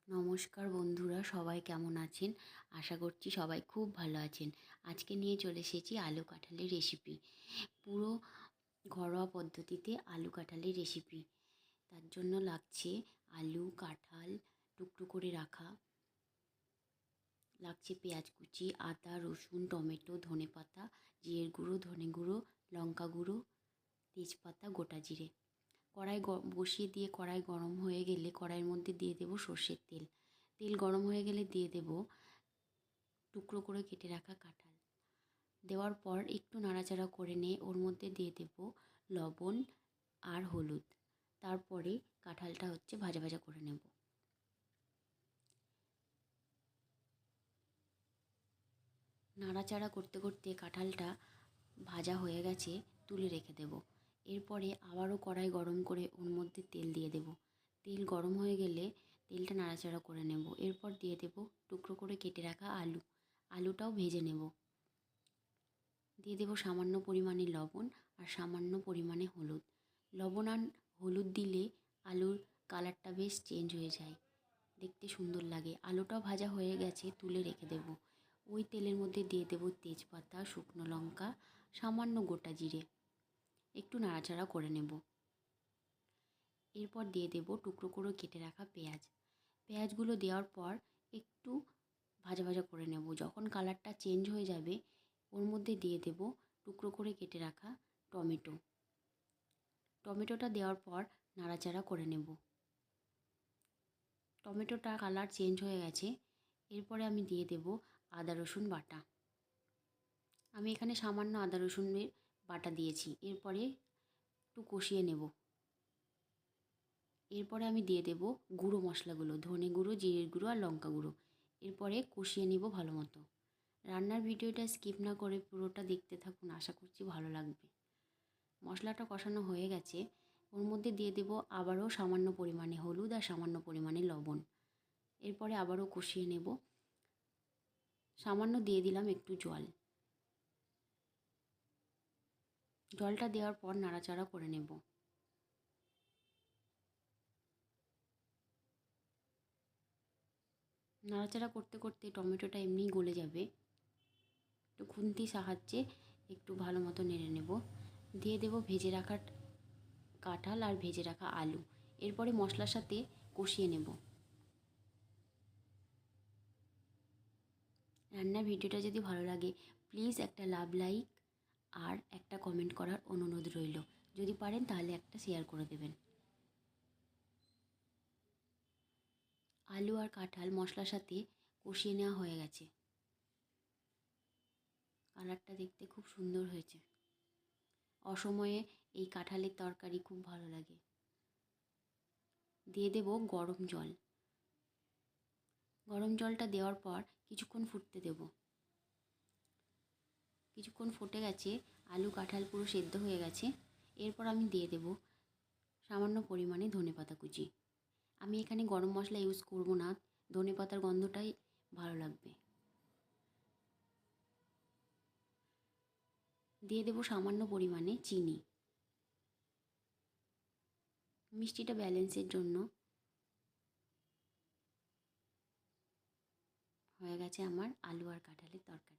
নমস্কার বন্ধুরা, সবাই কেমন আছেন? আশা করছি সবাই খুব ভালো আছেন। আজকে নিয়ে চলে এসেছি আলু কাঁঠালের রেসিপি। পুরো ঘরোয়া পদ্ধতিতে আলু কাঁঠালের রেসিপি। তার জন্য লাগছে আলু, কাঁঠাল টুকরো করে রাখা, লাগছে পেঁয়াজ কুচি, আদা, রসুন, টমেটো, ধনেপাতা, জিরের গুঁড়ো, ধনে গুঁড়ো, লঙ্কা গুঁড়ো, তেজপাতা, গোটা জিরে। কড়াই বসিয়ে দিয়ে কড়াই গরম হয়ে গেলে কড়াইয়ের মধ্যে দিয়ে দেব সর্ষের তেল। তেল গরম হয়ে গেলে দিয়ে দেব টুকরো করে কেটে রাখা কাঁঠাল। দেওয়ার পর একটু নাড়াচাড়া করে নিয়ে ওর মধ্যে দিয়ে দেব লবণ আর হলুদ। তারপরে কাঁঠালটা ভাজা ভাজা করে নেব। নাড়াচাড়া করতে করতে কাঁঠালটা ভাজা হয়ে গেছে, তুলে রেখে দেব। এরপরে আবারও কড়াই গরম করে ওর মধ্যে তেল দিয়ে দেব। তেল গরম হয়ে গেলে তেলটা নাড়াচাড়া করে নেব। এরপর দিয়ে দেব টুকরো করে কেটে রাখা আলু। আলুটাও ভেজে নেব। দিয়ে দেব সামান্য পরিমাণে লবণ আর সামান্য পরিমাণে হলুদ। লবণ আর হলুদ দিলে আলুর কালারটা বেশ চেঞ্জ হয়ে যায়, দেখতে সুন্দর লাগে। আলুটাও ভাজা হয়ে গেছে, তুলে রেখে দেব। ওই তেলের মধ্যে দিয়ে দেব তেজপাতা, শুকনো লঙ্কা, সামান্য গোটা জিরে। একটু নাড়াচাড়া করে নেব। এরপর দিয়ে দেব টুকরো করে কেটে রাখা পেঁয়াজ। পেঁয়াজগুলো দেওয়ার পর একটু ভাজা ভাজা করে নেব। যখন কালারটা চেঞ্জ হয়ে যাবে ওর মধ্যে দিয়ে দেব টুকরো করে কেটে রাখা টমেটো। টমেটোটা দেওয়ার পর নাড়াচাড়া করে নেব। টমেটোটা কালার চেঞ্জ হয়ে গেছে। এরপরে আমি দিয়ে দেব আদা রসুন বাটা। আমি এখানে সামান্য আদা রসুনের বাটা দিয়েছি। এরপরে একটু কষিয়ে নেব। এরপরে আমি দিয়ে দেব গুঁড়ো মশলাগুলো, ধনে গুঁড়ো, জিরের গুঁড়ো আর লঙ্কা গুঁড়ো। এরপরে কষিয়ে নেব ভালো মতো। রান্নার ভিডিওটা স্কিপ না করে পুরোটা দেখতে থাকুন, আশা করছি ভালো লাগবে। মশলাটা কষানো হয়ে গেছে, ওর মধ্যে দিয়ে দেব আবারও সামান্য পরিমাণে হলুদ আর সামান্য পরিমাণে লবণ। এরপরে আবারও কষিয়ে নেব। সামান্য দিয়ে দিলাম একটু জল। জলটা দেওয়ার পর নাড়াচাড়া করে নেব। নাড়াচাড়া করতে করতে টমেটোটা এমনিই গলে যাবে। একটু খুন্তির সাহায্যে একটু ভালো মতো নেড়ে নেব। দিয়ে দেব ভেজে রাখা কাঁঠাল আর ভেজে রাখা আলু। এরপরে মশলার সাথে কষিয়ে নেব। রান্নার ভিডিওটা যদি ভালো লাগে প্লিজ একটা লাইক আর একটা কমেন্ট করার অনুরোধ রইল। যদি পারেন তাহলে একটা শেয়ার করে দেবেন। আলু আর কাঁঠাল মশলার সাথে কষিয়ে নেওয়া হয়ে গেছে। কালারটা দেখতে খুব সুন্দর হয়েছে। অসময়ে এই কাঁঠালের তরকারি খুব ভালো লাগে। দিয়ে দেব গরম জল। গরম জলটা দেওয়ার পর কিছুক্ষণ ফুটতে দেব। কিছুক্ষণ ফুটে গেছে, আলু কাঁঠাল পুরো সেদ্ধ হয়ে গেছে। এরপর আমি দিয়ে দেব সামান্য পরিমাণে ধনেপাতা কুচি। আমি এখানে গরম মশলা ইউজ করব না, ধনেপাতার গন্ধটাই ভালো লাগবে। দিয়ে দেব সামান্য পরিমাণে চিনি। মিষ্টিটা ব্যালেন্সের জন্য। হয়ে গেছে আমার আলু আর কাঁঠালের তরকারি।